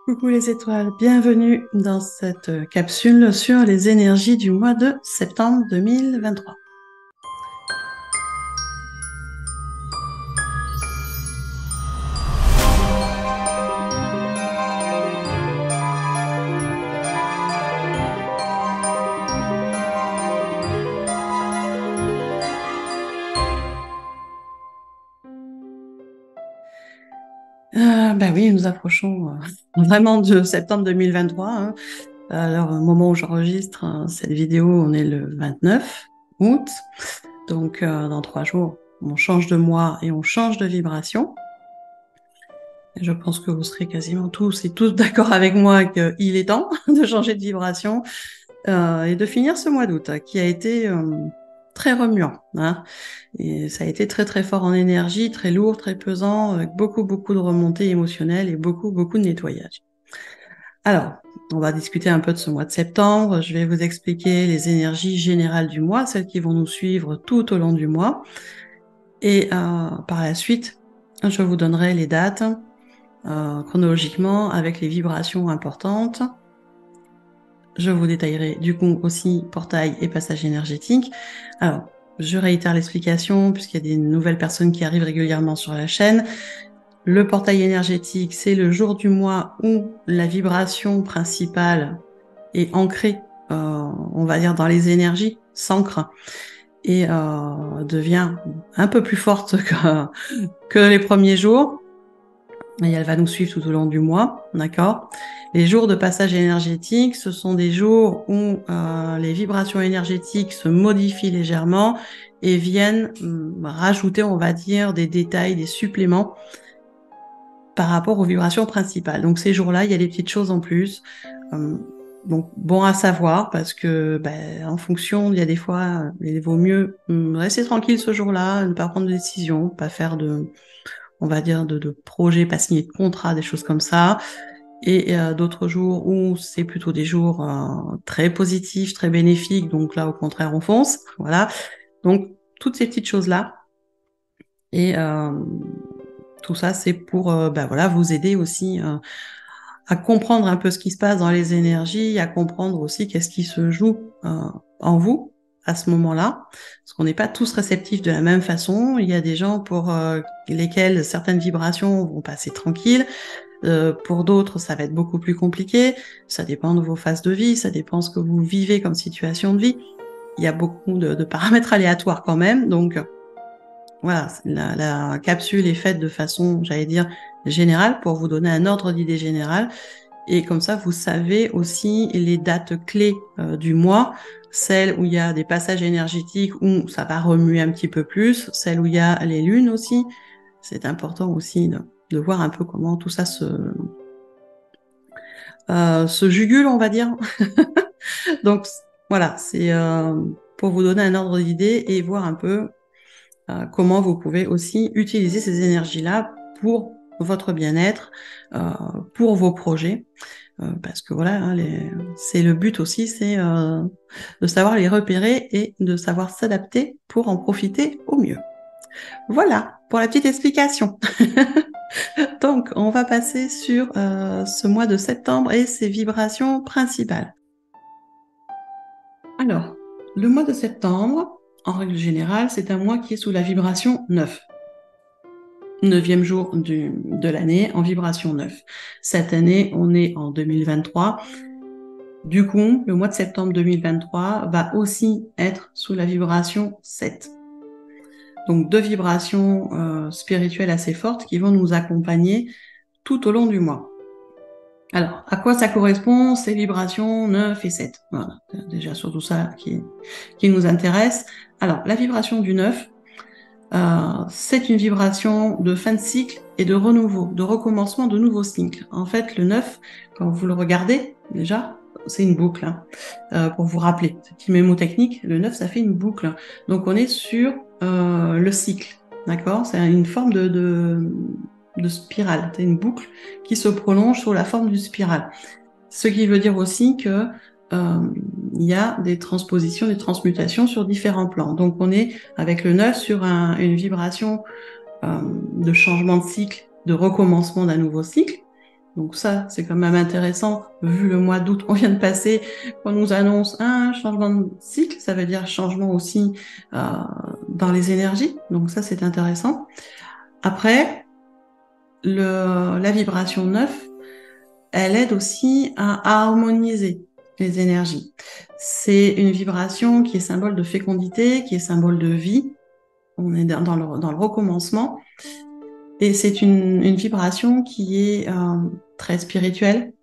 Coucou les étoiles, bienvenue dans cette capsule sur les énergies du mois de septembre 2023. Ben oui, nous approchons vraiment de septembre 2023. Hein. Alors, au moment où j'enregistre cette vidéo, on est le 29 août. Donc, dans 3 jours, on change de mois et on change de vibration. Et je pense que vous serez quasiment tous et toutes d'accord avec moi qu'il est temps de changer de vibration et de finir ce mois d'août qui a été très remuant. Hein. Et ça a été très très fort en énergie, très lourd, très pesant, avec beaucoup de remontées émotionnelles et beaucoup de nettoyage. Alors, on va discuter un peu de ce mois de septembre. Je vais vous expliquer les énergies générales du mois, celles qui vont nous suivre tout au long du mois. Et par la suite, je vous donnerai les dates chronologiquement avec les vibrations importantes. Je vous détaillerai du coup aussi portail et passage énergétique. Alors, je réitère l'explication puisqu'il y a des nouvelles personnes qui arrivent régulièrement sur la chaîne. Le portail énergétique, c'est le jour du mois où la vibration principale est ancrée, on va dire, dans les énergies, s'ancre et devient un peu plus forte que les premiers jours. Et elle va nous suivre tout au long du mois, d'accord? Les jours de passage énergétique, ce sont des jours où les vibrations énergétiques se modifient légèrement et viennent rajouter, on va dire, des détails, des suppléments par rapport aux vibrations principales. Donc ces jours-là, il y a des petites choses en plus. Donc bon à savoir parce que en fonction, il y a des fois, il vaut mieux rester tranquille ce jour-là, ne pas prendre de décision, pas faire on va dire, de projets, pas signer de contrat, des choses comme ça. Et d'autres jours où c'est plutôt des jours très positifs, très bénéfiques. Donc là, au contraire, on fonce. Voilà. Donc, toutes ces petites choses-là. Et tout ça, c'est pour voilà, vous aider aussi à comprendre un peu ce qui se passe dans les énergies, à comprendre aussi qu'est-ce qui se joue en vous à ce moment-là, parce qu'on n'est pas tous réceptifs de la même façon. Il y a des gens pour lesquels certaines vibrations vont passer tranquilles, pour d'autres ça va être beaucoup plus compliqué, ça dépend de vos phases de vie, ça dépend de ce que vous vivez comme situation de vie. Il y a beaucoup de paramètres aléatoires quand même, donc voilà, la capsule est faite de façon, j'allais dire, générale, pour vous donner un ordre d'idée générale. Et comme ça, vous savez aussi les dates clés du mois, celles où il y a des passages énergétiques où ça va remuer un petit peu plus, celles où il y a les lunes aussi. C'est important aussi de voir un peu comment tout ça se jugule, on va dire. Donc voilà, c'est pour vous donner un ordre d'idée et voir un peu comment vous pouvez aussi utiliser ces énergies-là pour votre bien-être, pour vos projets. Parce que voilà, hein, c'est le but aussi, c'est de savoir les repérer et de savoir s'adapter pour en profiter au mieux. Voilà, pour la petite explication. Donc, on va passer sur ce mois de septembre et ses vibrations principales. Alors, le mois de septembre, en règle générale, c'est un mois qui est sous la vibration 9. 9e jour de l'année en vibration 9. Cette année, on est en 2023. Du coup, le mois de septembre 2023 va aussi être sous la vibration 7. Donc, deux vibrations spirituelles assez fortes qui vont nous accompagner tout au long du mois. Alors, à quoi ça correspond ces vibrations 9 et 7? Voilà, déjà surtout ça qui nous intéresse. Alors, la vibration du 9, c'est une vibration de fin de cycle et de renouveau, de recommencement de nouveaux cycles. En fait, le 9, quand vous le regardez, déjà, c'est une boucle. Hein. Pour vous rappeler, ce petit mémo technique, le 9, ça fait une boucle. Donc, on est sur le cycle, d'accord? C'est une forme de spirale, c'est une boucle qui se prolonge sous la forme d'une spirale. Ce qui veut dire aussi que il y a des transpositions, des transmutations sur différents plans. Donc on est avec le 9 sur une vibration de changement de cycle, de recommencement d'un nouveau cycle, Donc ça, c'est quand même intéressant, vu le mois d'août qu'on vient de passer, qu'on nous annonce un changement de cycle, ça veut dire changement aussi dans les énergies. Donc ça, c'est intéressant. Après, la vibration 9, elle aide aussi à harmoniser les énergies. C'est une vibration qui est symbole de fécondité, qui est symbole de vie. On est dans le recommencement. Et c'est une vibration qui est très spirituelle,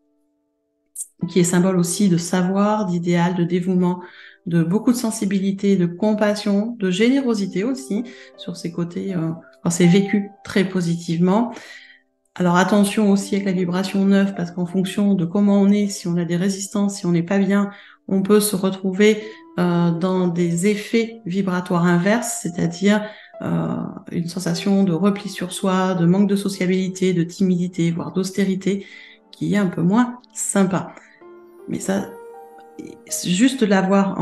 qui est symbole aussi de savoir, d'idéal, de dévouement, de beaucoup de sensibilité, de compassion, de générosité aussi, sur ces côtés, quand c'est vécu très positivement. Alors attention aussi avec la vibration 9, parce qu'en fonction de comment on est, si on a des résistances, si on n'est pas bien, on peut se retrouver dans des effets vibratoires inverses, c'est-à-dire une sensation de repli sur soi, de manque de sociabilité, de timidité, voire d'austérité, qui est un peu moins sympa. Mais ça, juste l'avoir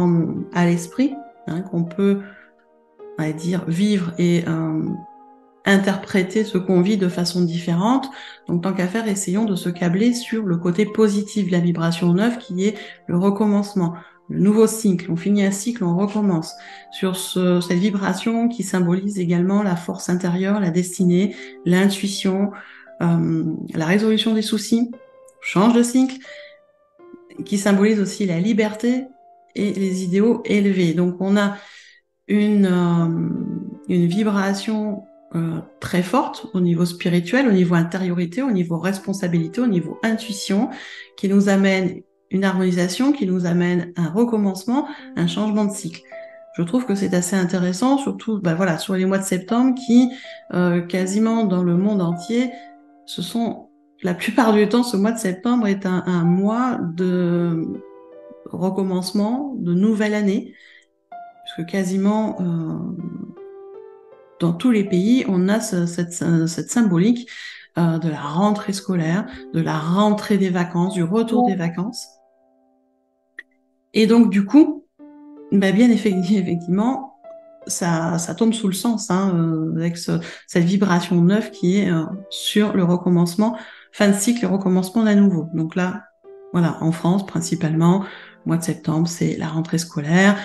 à l'esprit, hein, qu'on peut, on va dire, vivre et interpréter ce qu'on vit de façon différente. Donc, tant qu'à faire, essayons de se câbler sur le côté positif de la vibration 9, qui est le recommencement, le nouveau cycle. On finit un cycle, on recommence. Sur cette vibration qui symbolise également la force intérieure, la destinée, l'intuition, la résolution des soucis, change de cycle, qui symbolise aussi la liberté et les idéaux élevés. Donc, on a une vibration très forte au niveau spirituel, au niveau intériorité, au niveau responsabilité, au niveau intuition, qui nous amène une harmonisation, qui nous amène un recommencement, un changement de cycle. Je trouve que c'est assez intéressant, surtout voilà, sur les mois de septembre qui, quasiment dans le monde entier, la plupart du temps, ce mois de septembre est un mois de recommencement, de nouvelle année, puisque quasiment dans tous les pays, on a cette symbolique de la rentrée scolaire, de la rentrée des vacances, du retour des vacances. Et donc, du coup, bien effectivement, ça tombe sous le sens, hein, avec cette vibration 9 qui est sur le recommencement, fin de cycle et recommencement d'un nouveau. Donc là, voilà, en France principalement, mois de septembre, c'est la rentrée scolaire.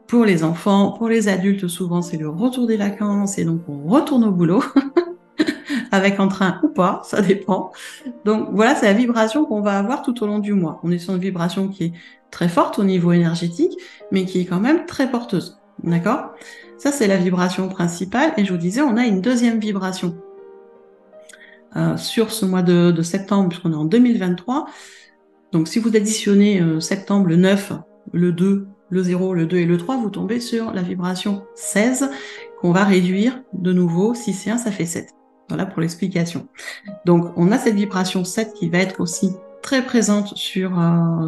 Pour les enfants, pour les adultes, souvent, c'est le retour des vacances et donc on retourne au boulot, avec un train ou pas, ça dépend. Donc voilà, c'est la vibration qu'on va avoir tout au long du mois. On est sur une vibration qui est très forte au niveau énergétique, mais qui est quand même très porteuse. D'accord ? Ça, c'est la vibration principale. Et je vous disais, on a une deuxième vibration sur ce mois de septembre, puisqu'on est en 2023. Donc si vous additionnez septembre, le 9, le 2, le 0, le 2 et le 3, vous tombez sur la vibration 16 qu'on va réduire de nouveau. 6 et 1, ça fait 7. Voilà pour l'explication. Donc on a cette vibration 7 qui va être aussi très présente sur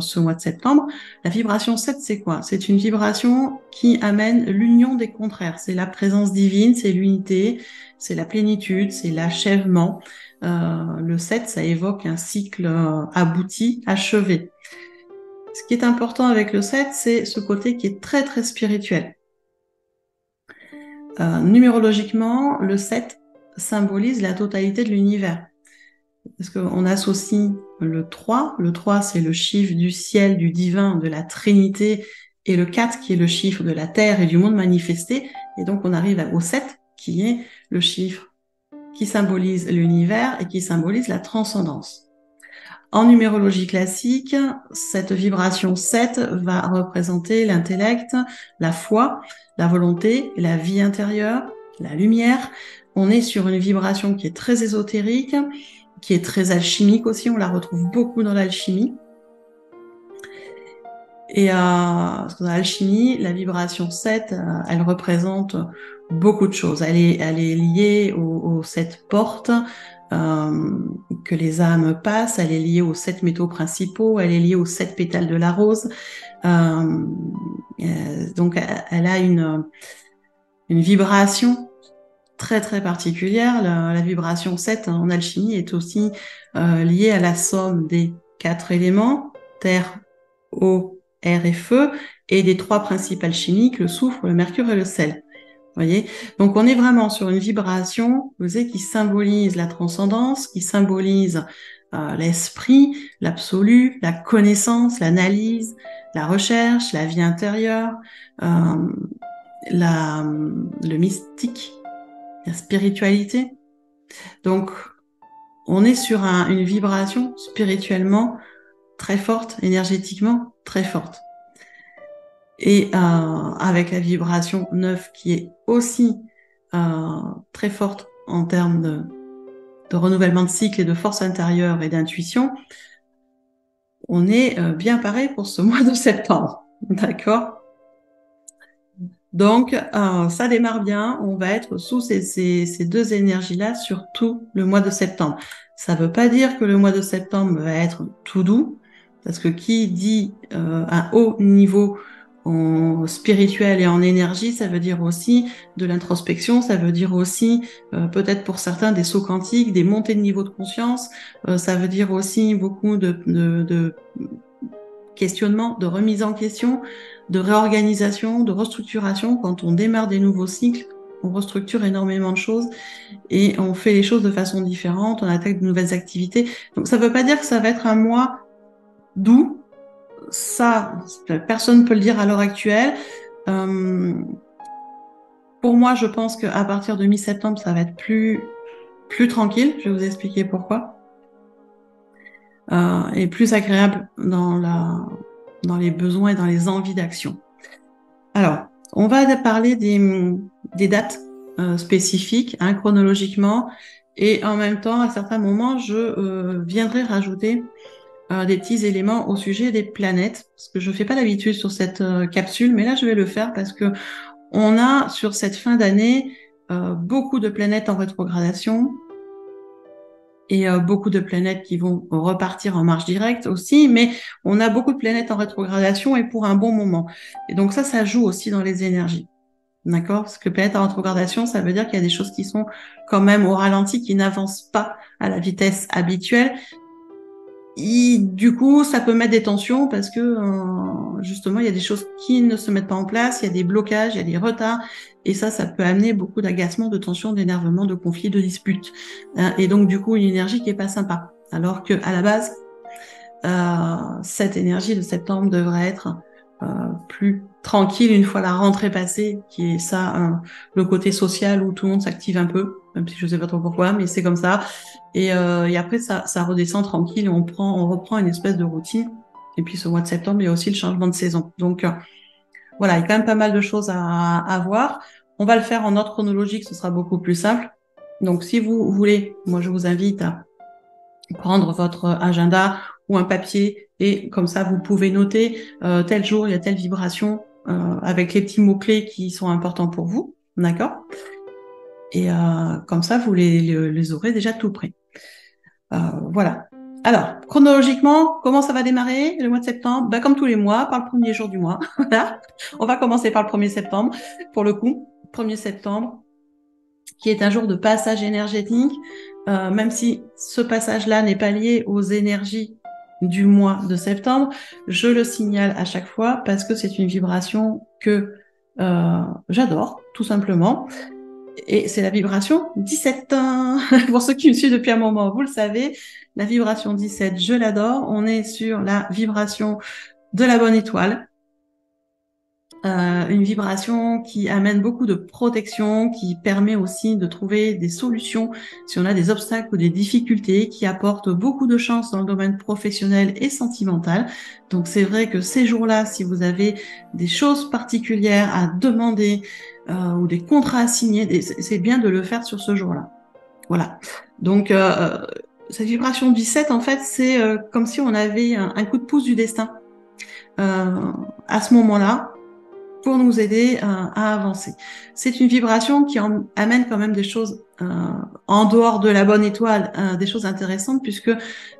ce mois de septembre. La vibration 7, c'est quoi ? C'est une vibration qui amène l'union des contraires. C'est la présence divine, c'est l'unité, c'est la plénitude, c'est l'achèvement. Le 7, ça évoque un cycle abouti, achevé. Ce qui est important avec le 7, c'est ce côté qui est très très spirituel. Numérologiquement, le 7 symbolise la totalité de l'univers. Parce qu'on associe le 3. Le 3, c'est le chiffre du ciel, du divin, de la Trinité, et le 4 qui est le chiffre de la terre et du monde manifesté. Et donc on arrive au 7 qui est le chiffre qui symbolise l'univers et qui symbolise la transcendance. En numérologie classique, cette vibration 7 va représenter l'intellect, la foi, la volonté, la vie intérieure, la lumière. On est sur une vibration qui est très ésotérique, qui est très alchimique aussi, on la retrouve beaucoup dans l'alchimie. Et dans l'alchimie, la vibration 7, elle représente beaucoup de choses. Elle est liée aux 7 portes que les âmes passent, elle est liée aux 7 métaux principaux, elle est liée aux 7 pétales de la rose. Donc elle a une vibration très très particulière. La vibration 7 en alchimie est aussi liée à la somme des 4 éléments, terre, eau, air et feu, et des 3 principes alchimiques, le soufre, le mercure et le sel. Vous voyez ? Donc on est vraiment sur une vibration, vous savez, qui symbolise la transcendance, qui symbolise l'esprit, l'absolu, la connaissance, l'analyse, la recherche, la vie intérieure, le mystique, la spiritualité. Donc, on est sur une vibration spirituellement très forte, énergétiquement très forte. Et avec la vibration 9 qui est aussi très forte en termes de renouvellement de cycle et de force intérieure et d'intuition, on est bien paré pour ce mois de septembre. D'accord ? Donc, ça démarre bien. On va être sous ces deux énergies-là sur tout le mois de septembre. Ça ne veut pas dire que le mois de septembre va être tout doux, parce que qui dit un haut niveau en spirituel et en énergie, ça veut dire aussi de l'introspection, ça veut dire aussi peut-être pour certains des sauts quantiques, des montées de niveau de conscience, ça veut dire aussi beaucoup de questionnement, de remise en question, de réorganisation, de restructuration. Quand on démarre des nouveaux cycles, on restructure énormément de choses et on fait les choses de façon différente, on attaque de nouvelles activités. Donc ça ne veut pas dire que ça va être un mois doux. Ça, personne ne peut le dire à l'heure actuelle. Pour moi, je pense qu'à partir de mi-septembre, ça va être plus tranquille. Je vais vous expliquer pourquoi. Et plus agréable dans les besoins et dans les envies d'action. Alors, on va parler des dates spécifiques, chronologiquement, et en même temps, à certains moments, je viendrai rajouter des petits éléments au sujet des planètes, parce que je ne fais pas d'habitude sur cette capsule, mais là, je vais le faire parce que on a, sur cette fin d'année, beaucoup de planètes en rétrogradation, et beaucoup de planètes qui vont repartir en marche directe aussi, mais on a beaucoup de planètes en rétrogradation et pour un bon moment. Et donc ça joue aussi dans les énergies. D'accord ? Parce que planète en rétrogradation, ça veut dire qu'il y a des choses qui sont quand même au ralenti, qui n'avancent pas à la vitesse habituelle. Et du coup, ça peut mettre des tensions parce que justement, il y a des choses qui ne se mettent pas en place, il y a des blocages, il y a des retards, et ça peut amener beaucoup d'agacement, de tensions, d'énervement, de conflits, de disputes. Et donc, du coup, une énergie qui est pas sympa. Alors que à la base, cette énergie de septembre devrait être plus tranquille une fois la rentrée passée, qui est ça, le côté social où tout le monde s'active un peu, même si je sais pas trop pourquoi, mais c'est comme ça. Et après, ça redescend tranquille et on reprend une espèce de routine. Et puis ce mois de septembre, il y a aussi le changement de saison. Donc voilà, il y a quand même pas mal de choses à voir. On va le faire en ordre chronologique, ce sera beaucoup plus simple. Donc si vous voulez, moi je vous invite à prendre votre agenda ou un papier et comme ça vous pouvez noter tel jour il y a telle vibration avec les petits mots-clés qui sont importants pour vous, d'accord ? Et comme ça vous les aurez déjà tout prêts. Voilà. Alors, chronologiquement, comment ça va démarrer le mois de septembre ? Comme tous les mois, par le premier jour du mois. On va commencer par le 1er septembre, pour le coup. 1er septembre, qui est un jour de passage énergétique, même si ce passage-là n'est pas lié aux énergies du mois de septembre, je le signale à chaque fois parce que c'est une vibration que j'adore, tout simplement. Et c'est la vibration 17. Pour ceux qui me suivent depuis un moment, vous le savez, la vibration 17, je l'adore. On est sur la vibration de la bonne étoile. Une vibration qui amène beaucoup de protection, qui permet aussi de trouver des solutions si on a des obstacles ou des difficultés, qui apporte beaucoup de chance dans le domaine professionnel et sentimental. Donc c'est vrai que ces jours-là, si vous avez des choses particulières à demander ou des contrats à signer, c'est bien de le faire sur ce jour-là. Voilà. Donc cette vibration 17, en fait, c'est comme si on avait un coup de pouce du destin à ce moment-là, pour nous aider à avancer. C'est une vibration qui amène quand même des choses en dehors de la bonne étoile, des choses intéressantes, puisque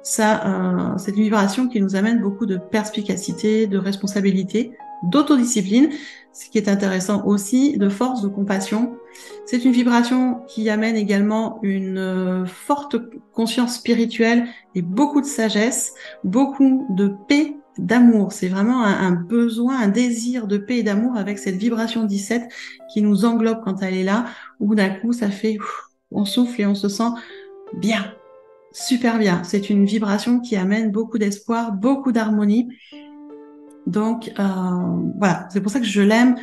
ça, c'est une vibration qui nous amène beaucoup de perspicacité, de responsabilité, d'autodiscipline, ce qui est intéressant aussi, de force, de compassion. C'est une vibration qui amène également une forte conscience spirituelle et beaucoup de sagesse, beaucoup de paix, d'amour. C'est vraiment un besoin, un désir de paix et d'amour avec cette vibration 17 qui nous englobe quand elle est là, où d'un coup ça fait, on souffle et on se sent bien. super bien. C'est une vibration qui amène beaucoup d'espoir, beaucoup d'harmonie. Donc, voilà, c'est pour ça que je l'aime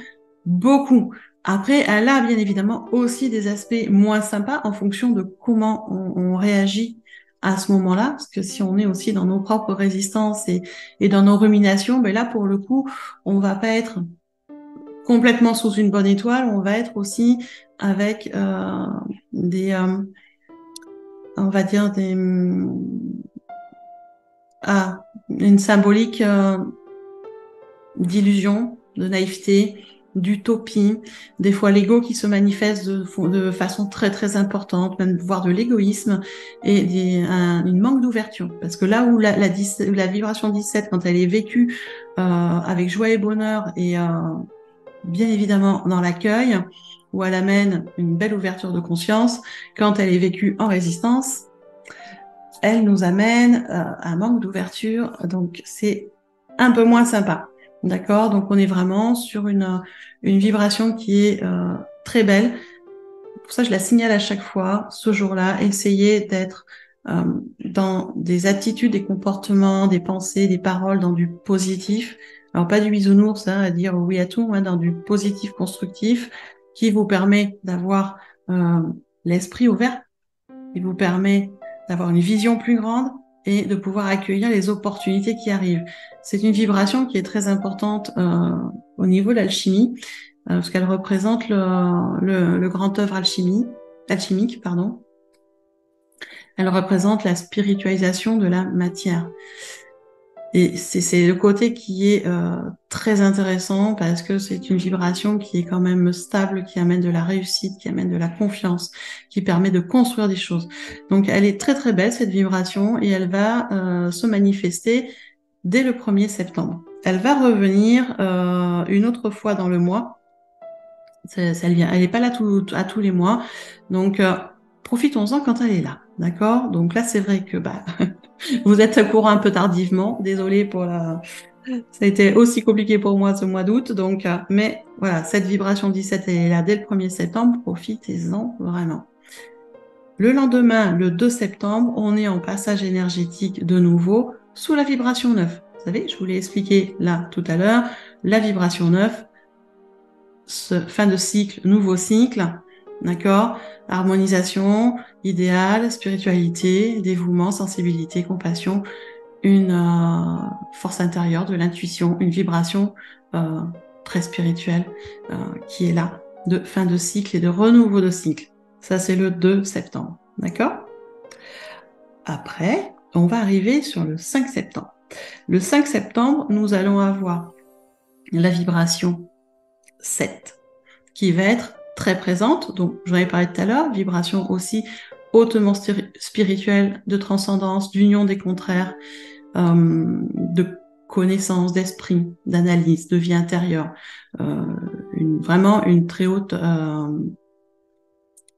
beaucoup. Après, elle a bien évidemment aussi des aspects moins sympas en fonction de comment on réagit à ce moment-là. Parce que si on est aussi dans nos propres résistances et dans nos ruminations, ben là, pour le coup, on va pas être complètement sous une bonne étoile, on va être aussi avec des, on va dire une symbolique d'illusion, de naïveté, d'utopie, des fois l'ego qui se manifeste de façon très très importante, même voire de l'égoïsme et une manque d'ouverture. Parce que là où la vibration 17, quand elle est vécue avec joie et bonheur et bien évidemment dans l'accueil, où elle amène une belle ouverture de conscience, quand elle est vécue en résistance, elle nous amène un manque d'ouverture, donc c'est un peu moins sympa. D'accord? Donc on est vraiment sur une vibration qui est très belle. Pour ça, je la signale à chaque fois, ce jour-là. Essayez d'être dans des attitudes, des comportements, des pensées, des paroles, dans du positif. Alors pas du bisounours, hein, à dire oui à tout, hein, dans du positif constructif qui vous permet d'avoir l'esprit ouvert, qui vous permet d'avoir une vision plus grande et de pouvoir accueillir les opportunités qui arrivent. C'est une vibration qui est très importante au niveau de l'alchimie, parce qu'elle représente le grand œuvre alchimique, pardon. Elle représente la spiritualisation de la matière. Et c'est le côté qui est très intéressant parce que c'est une vibration qui est quand même stable, qui amène de la réussite, qui amène de la confiance, qui permet de construire des choses. Donc elle est très très belle cette vibration et elle va se manifester dès le 1er septembre. Elle va revenir une autre fois dans le mois. Elle n'est pas là à tous les mois. Donc profitons-en quand elle est là. D'accord? Donc là, c'est vrai que vous êtes au courant un peu tardivement. Désolée pour la... Ça a été aussi compliqué pour moi ce mois d'août. Donc, mais voilà, cette vibration 17, elle est là dès le 1er septembre. Profitez-en vraiment. Le lendemain, le 2 septembre, on est en passage énergétique de nouveau sous la vibration 9. Vous savez, je vous l'ai expliqué là tout à l'heure. La vibration 9, fin de cycle, nouveau cycle. D'accord? Harmonisation, idéal, spiritualité, dévouement, sensibilité, compassion, une force intérieure, de l'intuition, une vibration très spirituelle qui est là, de fin de cycle et de renouveau de cycle. Ça, c'est le 2 septembre. D'accord? Après, on va arriver sur le 5 septembre. Le 5 septembre, nous allons avoir la vibration 7 qui va être très présente. Donc, j'en ai parlé tout à l'heure, vibration aussi hautement spirituelle, de transcendance, d'union des contraires, de connaissance, d'esprit, d'analyse, de vie intérieure. Vraiment une très haute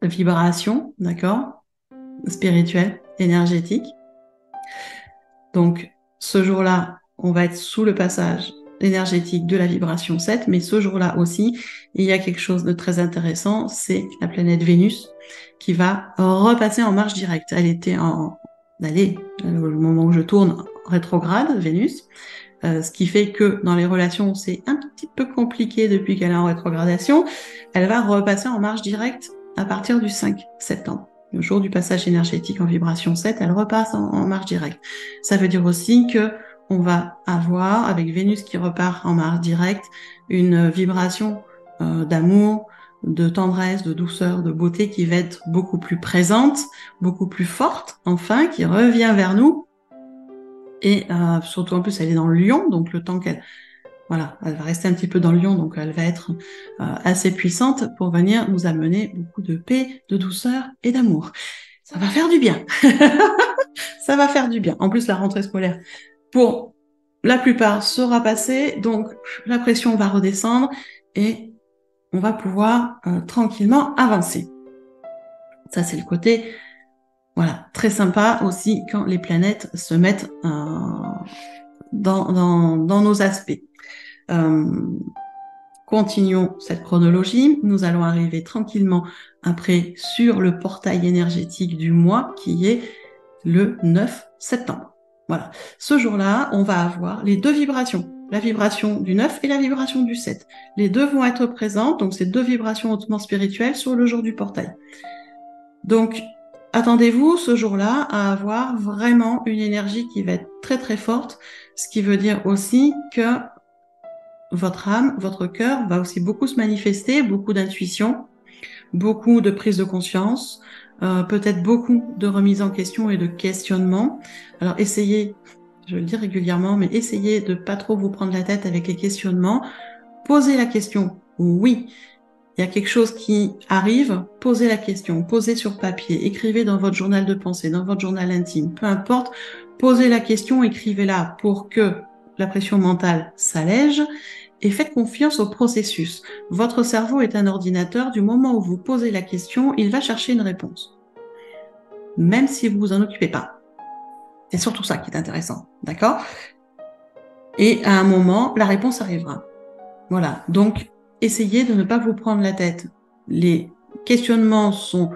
vibration, d'accord, spirituelle, énergétique. Donc, ce jour-là, on va être sous le passage énergétique de la vibration 7, mais ce jour-là aussi, il y a quelque chose de très intéressant, c'est la planète Vénus qui va repasser en marche directe. Elle était au moment où je tourne, rétrograde, Vénus, ce qui fait que dans les relations, c'est un petit peu compliqué depuis qu'elle est en rétrogradation. Elle va repasser en marche directe à partir du 5 septembre. Le jour du passage énergétique en vibration 7, elle repasse en marche directe. Ça veut dire aussi que on va avoir, avec Vénus qui repart en marche directe, une vibration d'amour, de tendresse, de douceur, de beauté qui va être beaucoup plus présente, beaucoup plus forte, enfin, qui revient vers nous. Et surtout, en plus, elle est dans le lion, donc le temps qu'elle... Voilà, elle va rester un petit peu dans le lion, donc elle va être assez puissante pour venir nous amener beaucoup de paix, de douceur et d'amour. Ça va faire du bien. Ça va faire du bien. En plus, la rentrée scolaire, pour la plupart, sera passée, donc la pression va redescendre et on va pouvoir tranquillement avancer. Ça, c'est le côté, voilà, très sympa aussi quand les planètes se mettent dans nos aspects. Continuons cette chronologie. Nous allons arriver tranquillement après sur le portail énergétique du mois qui est le 9 septembre. Voilà. Ce jour-là, on va avoir les deux vibrations, la vibration du 9 et la vibration du 7. Les deux vont être présentes, donc c'est deux vibrations hautement spirituelles sur le jour du portail. Donc, attendez-vous ce jour-là à avoir vraiment une énergie qui va être très très forte, ce qui veut dire aussi que votre âme, votre cœur va aussi beaucoup se manifester, beaucoup d'intuition, beaucoup de prise de conscience, peut-être beaucoup de remise en question et de questionnement. Alors essayez, je le dis régulièrement, mais essayez de pas trop vous prendre la tête avec les questionnements. Posez la question. Oui, il y a quelque chose qui arrive, posez la question, posez sur papier, écrivez dans votre journal de pensée, dans votre journal intime, peu importe, posez la question, écrivez-la pour que la pression mentale s'allège et faites confiance au processus. Votre cerveau est un ordinateur, du moment où vous posez la question, il va chercher une réponse, même si vous vous en occupez pas. C'est surtout ça qui est intéressant, d'accord? Et à un moment, la réponse arrivera. Voilà, donc essayez de ne pas vous prendre la tête. Les questionnements sont,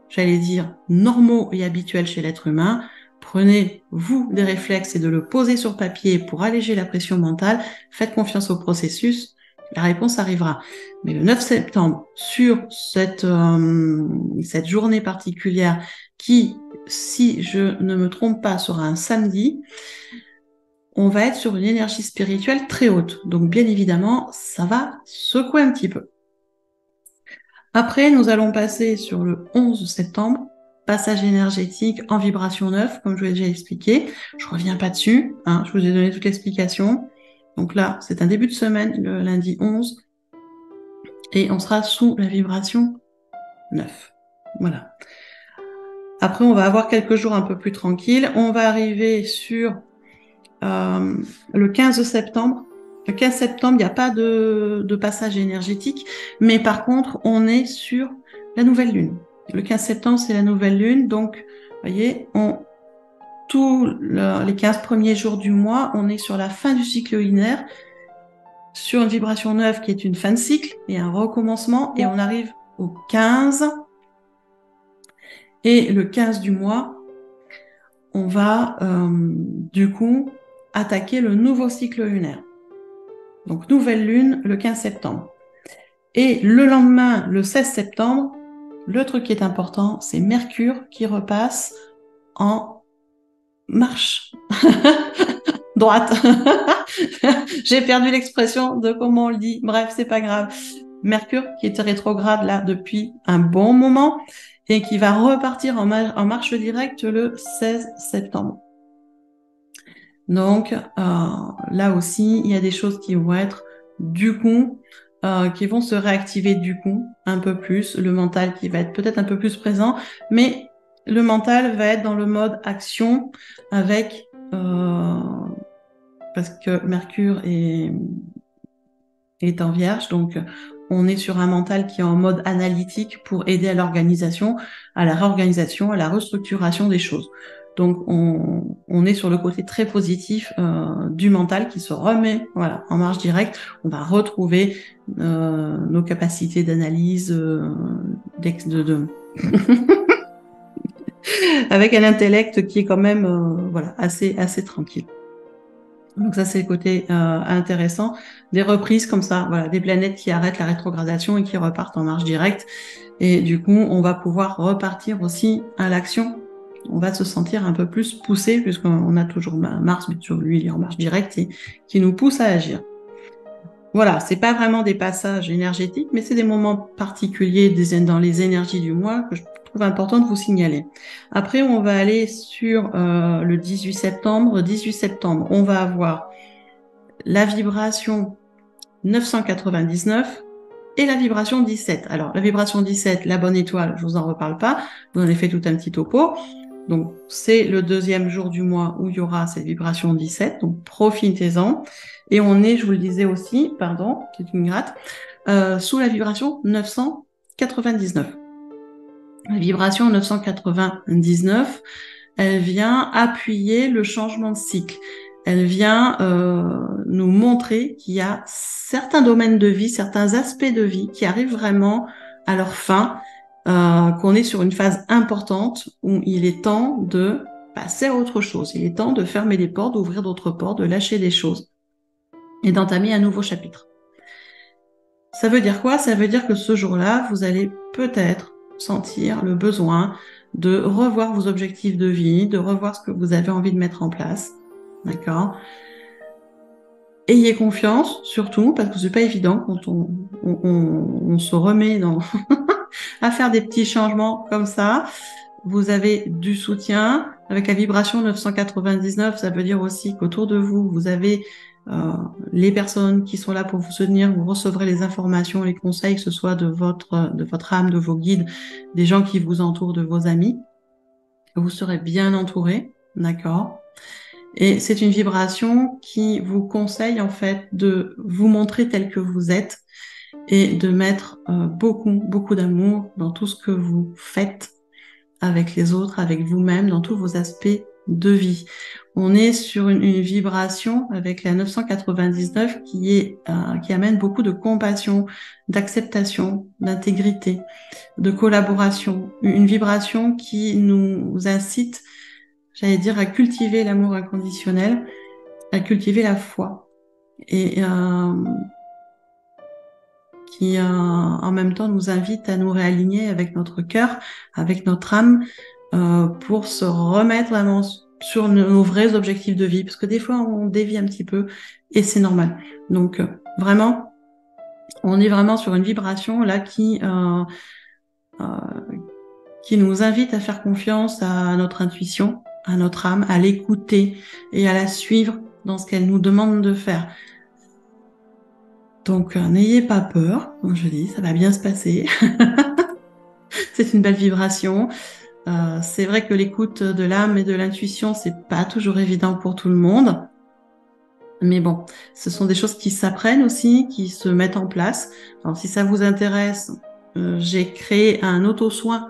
j'allais dire, normaux et habituels chez l'être humain. Prenez, vous, des réflexes et de le poser sur papier pour alléger la pression mentale. Faites confiance au processus. La réponse arrivera. Mais le 9 septembre, sur cette journée particulière qui, si je ne me trompe pas, sera un samedi, on va être sur une énergie spirituelle très haute. Donc, bien évidemment, ça va secouer un petit peu. Après, nous allons passer sur le 11 septembre, passage énergétique en vibration 9, comme je vous l'ai déjà expliqué. Je reviens pas dessus, hein, je vous ai donné toute l'explication. Donc là, c'est un début de semaine, le lundi 11, et on sera sous la vibration 9. Voilà. Après, on va avoir quelques jours un peu plus tranquilles. On va arriver sur le 15 septembre. Le 15 septembre, il n'y a pas de passage énergétique, mais par contre, on est sur la nouvelle lune. Le 15 septembre, c'est la nouvelle lune, donc, vous voyez, les 15 premiers jours du mois, on est sur la fin du cycle lunaire, sur une vibration 9 qui est une fin de cycle et un recommencement, et on arrive au 15. Et le 15 du mois, on va du coup attaquer le nouveau cycle lunaire. Donc, nouvelle lune le 15 septembre. Et le lendemain, le 16 septembre, le truc qui est important, c'est Mercure qui repasse en marche droite. J'ai perdu l'expression de comment on le dit. Bref, c'est pas grave. Mercure qui était rétrograde là depuis un bon moment et qui va repartir en marche directe le 16 septembre. Donc, là aussi, il y a des choses qui vont être du coup, qui vont se réactiver du coup un peu plus, le mental qui va être peut-être un peu plus présent, mais le mental va être dans le mode action avec, parce que Mercure est en Vierge, donc on est sur un mental qui est en mode analytique pour aider à l'organisation, à la réorganisation, à la restructuration des choses. Donc on est sur le côté très positif du mental qui se remet en marche directe. On va retrouver nos capacités d'analyse, avec un intellect qui est quand même assez tranquille. Donc ça, c'est le côté intéressant. Des reprises comme ça, des planètes qui arrêtent la rétrogradation et qui repartent en marche directe. Et du coup, on va pouvoir repartir aussi à l'action. On va se sentir un peu plus poussé, puisqu'on a toujours Mars, mais toujours lui, il est en marche directe et qui nous pousse à agir. Voilà, c'est pas vraiment des passages énergétiques, mais c'est des moments particuliers dans les énergies du mois que je trouve important de vous signaler. Après, on va aller sur le 18 septembre. 18 septembre, on va avoir la vibration 999 et la vibration 17. Alors, la vibration 17, la bonne étoile, je vous en reparle pas. Vous en avez fait tout un petit topo. Donc, c'est le deuxième jour du mois où il y aura cette vibration 17. Donc, profitez-en. Et on est, je vous le disais aussi, pardon, c'est une gratte, sous la vibration 999. La vibration 999, elle vient appuyer le changement de cycle. Elle vient nous montrer qu'il y a certains domaines de vie, certains aspects de vie qui arrivent vraiment à leur fin, qu'on est sur une phase importante où il est temps de passer à autre chose. Il est temps de fermer des portes, d'ouvrir d'autres portes, de lâcher des choses et d'entamer un nouveau chapitre. Ça veut dire quoi? Ça veut dire que ce jour-là, vous allez peut-être sentir le besoin de revoir vos objectifs de vie, de revoir ce que vous avez envie de mettre en place. D'accord? Ayez confiance, surtout, parce que c'est pas évident quand on se remet à faire des petits changements comme ça. Vous avez du soutien. Avec la vibration 999, ça veut dire aussi qu'autour de vous, vous avez les personnes qui sont là pour vous soutenir. Vous recevrez les informations, les conseils, que ce soit de votre âme, de vos guides, des gens qui vous entourent, de vos amis. Vous serez bien entouré, d'accord? Et c'est une vibration qui vous conseille en fait de vous montrer tel que vous êtes et de mettre beaucoup d'amour dans tout ce que vous faites avec les autres, avec vous-même, dans tous vos aspects de vie. On est sur une vibration avec la 999 qui amène beaucoup de compassion, d'acceptation, d'intégrité, de collaboration, une vibration qui nous incite, j'allais dire, à cultiver l'amour inconditionnel, à cultiver la foi et qui en même temps nous invite à nous réaligner avec notre cœur, avec notre âme, pour se remettre vraiment sur nos vrais objectifs de vie, parce que des fois on dévie un petit peu et c'est normal. Donc vraiment, on est vraiment sur une vibration là qui nous invite à faire confiance à notre intuition, à notre âme, à l'écouter et à la suivre dans ce qu'elle nous demande de faire. Donc, n'ayez pas peur, comme je dis, ça va bien se passer. C'est une belle vibration. C'est vrai que l'écoute de l'âme et de l'intuition, c'est pas toujours évident pour tout le monde. Mais bon, ce sont des choses qui s'apprennent aussi, qui se mettent en place. Alors, si ça vous intéresse, j'ai créé un auto-soin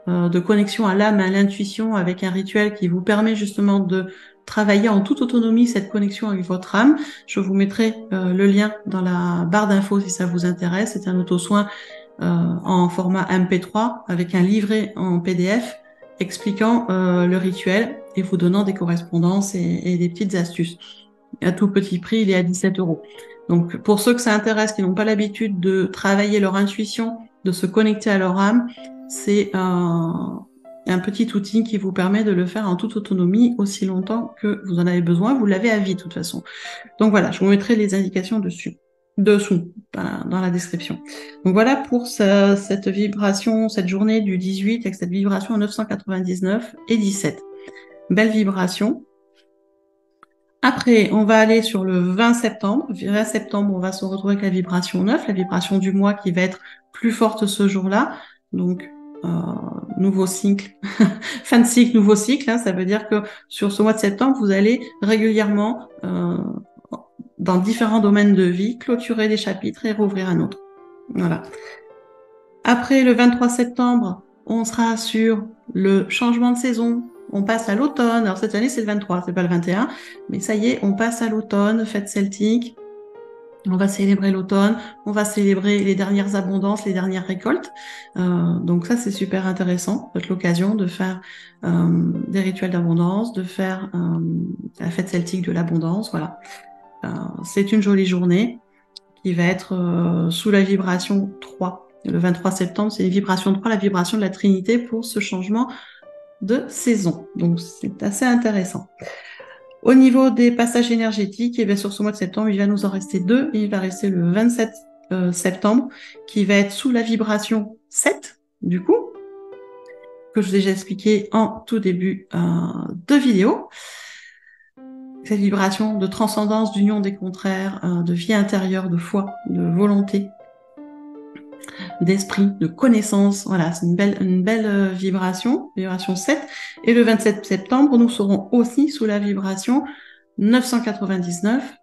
de connexion à l'âme et à l'intuition avec un rituel qui vous permet justement de travailler en toute autonomie cette connexion avec votre âme. Je vous mettrai le lien dans la barre d'infos si ça vous intéresse. C'est un auto-soin en format MP3 avec un livret en PDF expliquant le rituel et vous donnant des correspondances et des petites astuces. À tout petit prix, il est à 17 €. Donc, pour ceux que ça intéresse, qui n'ont pas l'habitude de travailler leur intuition, de se connecter à leur âme, c'est un petit outil qui vous permet de le faire en toute autonomie aussi longtemps que vous en avez besoin. Vous l'avez à vie, de toute façon. Donc voilà, je vous mettrai les indications dessous, dans la description. Donc voilà pour cette vibration, cette journée du 18 avec cette vibration 999 et 17. Belle vibration. Après, on va aller sur le 20 septembre. 20 septembre, on va se retrouver avec la vibration 9, la vibration du mois qui va être plus forte ce jour-là. Donc, nouveau cycle, fin de cycle, nouveau cycle. Hein, ça veut dire que sur ce mois de septembre, vous allez régulièrement, dans différents domaines de vie, clôturer des chapitres et rouvrir un autre. Voilà. Après le 23 septembre, on sera sur le changement de saison. On passe à l'automne. Alors cette année, c'est le 23, c'est pas le 21. Mais ça y est, on passe à l'automne, fête celtique. On va célébrer l'automne, on va célébrer les dernières abondances, les dernières récoltes. Donc ça, c'est super intéressant. Ça va être l'occasion de faire des rituels d'abondance, de faire la fête celtique de l'abondance. Voilà. C'est une jolie journée qui va être sous la vibration 3. Le 23 septembre, c'est une vibration 3, la vibration de la Trinité pour ce changement de saison. Donc c'est assez intéressant. Au niveau des passages énergétiques, et bien sur ce mois de septembre, il va nous en rester 2. Il va rester le 27 septembre, qui va être sous la vibration 7, du coup, que je vous ai déjà expliqué en tout début de vidéo. Cette vibration de transcendance, d'union des contraires, de vie intérieure, de foi, de volonté, d'esprit, de connaissance. Voilà, c'est une belle vibration 7. Et le 27 septembre, nous serons aussi sous la vibration 999.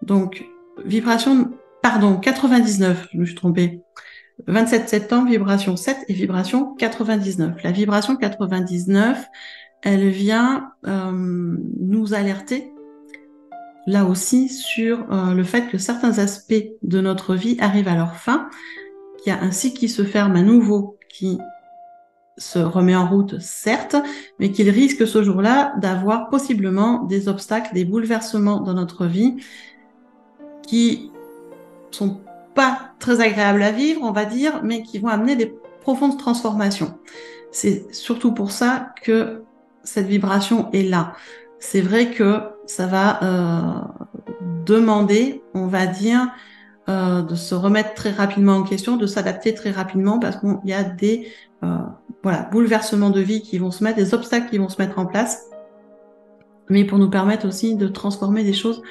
Donc, 99, je me suis trompée. 27 septembre, vibration 7 et vibration 99. La vibration 99, elle vient nous alerter là aussi sur le fait que certains aspects de notre vie arrivent à leur fin, qu'il y a un cycle qui se ferme à nouveau, qui se remet en route, certes, mais qu'il risque ce jour-là d'avoir possiblement des obstacles, des bouleversements dans notre vie qui sont pas très agréables à vivre, on va dire, mais qui vont amener des profondes transformations. C'est surtout pour ça que cette vibration est là. C'est vrai que ça va demander, on va dire, de se remettre très rapidement en question, de s'adapter très rapidement parce qu'il y a des bouleversements de vie qui vont se mettre, des obstacles qui vont se mettre en place, mais pour nous permettre aussi de transformer des choses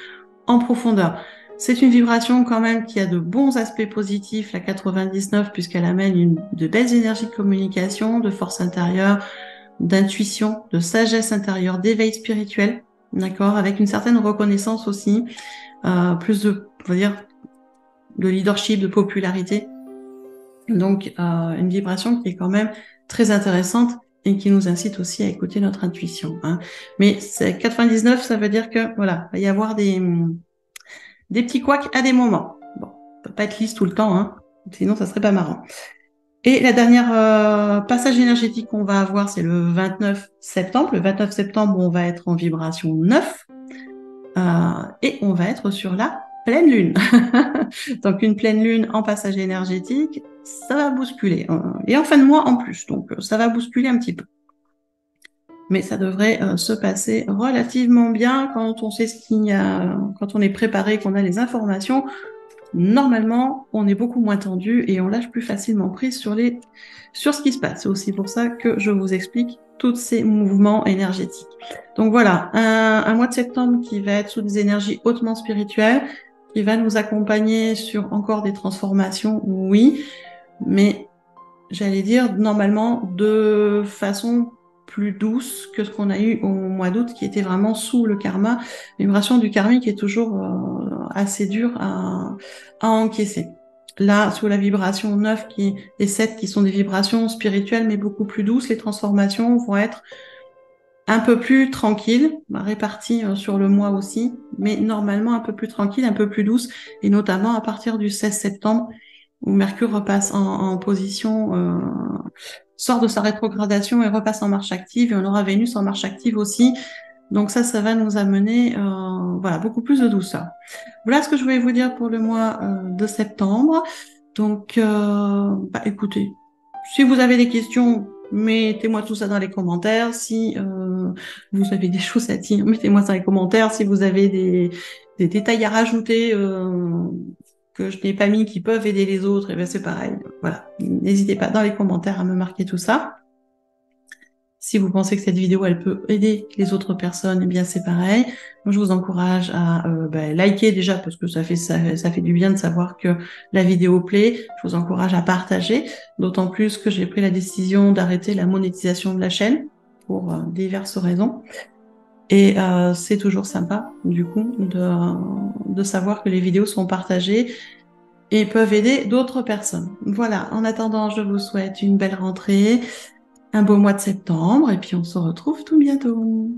en profondeur. C'est une vibration quand même qui a de bons aspects positifs, la 99, puisqu'elle amène de belles énergies de communication, de force intérieure, d'intuition, de sagesse intérieure, d'éveil spirituel, d'accord, avec une certaine reconnaissance aussi, plus de, on va dire, de leadership, de popularité. Donc, une vibration qui est quand même très intéressante et qui nous incite aussi à écouter notre intuition. Hein. Mais c'est 99, ça veut dire que voilà, il va y avoir des petits couacs à des moments. Bon, on peut pas être lisse tout le temps, hein, sinon ça serait pas marrant. Et la dernière passage énergétique qu'on va avoir, c'est le 29 septembre. Le 29 septembre, on va être en vibration 9 et on va être sur la pleine lune. Donc une pleine lune en passage énergétique, ça va bousculer. Et en fin de mois en plus, donc ça va bousculer un petit peu. Mais ça devrait se passer relativement bien quand on sait ce qu'il y a, quand on est préparé, qu'on a les informations. Normalement, on est beaucoup moins tendu et on lâche plus facilement prise sur ce qui se passe. C'est aussi pour ça que je vous explique tous ces mouvements énergétiques. Donc voilà, un mois de septembre qui va être sous des énergies hautement spirituelles, qui va nous accompagner sur encore des transformations, oui, mais j'allais dire normalement de façon plus douce que ce qu'on a eu au mois d'août, qui était vraiment sous le karma. Vibration du karmique est toujours assez dure à encaisser. Là, sous la vibration 9 et 7, qui sont des vibrations spirituelles, mais beaucoup plus douces, les transformations vont être un peu plus tranquilles, réparties sur le mois aussi, mais normalement un peu plus tranquilles, un peu plus douces, et notamment à partir du 16 septembre, où Mercure repasse en position, sort de sa rétrogradation et repasse en marche active, et on aura Vénus en marche active aussi. Donc ça va nous amener beaucoup plus de douceur. Voilà ce que je voulais vous dire pour le mois de septembre. Donc, écoutez, si vous avez des questions, mettez-moi tout ça dans les commentaires. Si vous avez des choses à dire, mettez-moi ça dans les commentaires. Si vous avez des détails à rajouter que je n'ai pas mis qui peuvent aider les autres, et bien c'est pareil. Voilà, n'hésitez pas dans les commentaires à me marquer tout ça. Si vous pensez que cette vidéo, elle peut aider les autres personnes, eh bien c'est pareil. Moi, je vous encourage à liker déjà, parce que ça fait du bien de savoir que la vidéo plaît. Je vous encourage à partager, d'autant plus que j'ai pris la décision d'arrêter la monétisation de la chaîne pour diverses raisons. Et c'est toujours sympa, du coup, de savoir que les vidéos sont partagées et peuvent aider d'autres personnes. Voilà, en attendant, je vous souhaite une belle rentrée, un beau mois de septembre, et puis on se retrouve tout bientôt.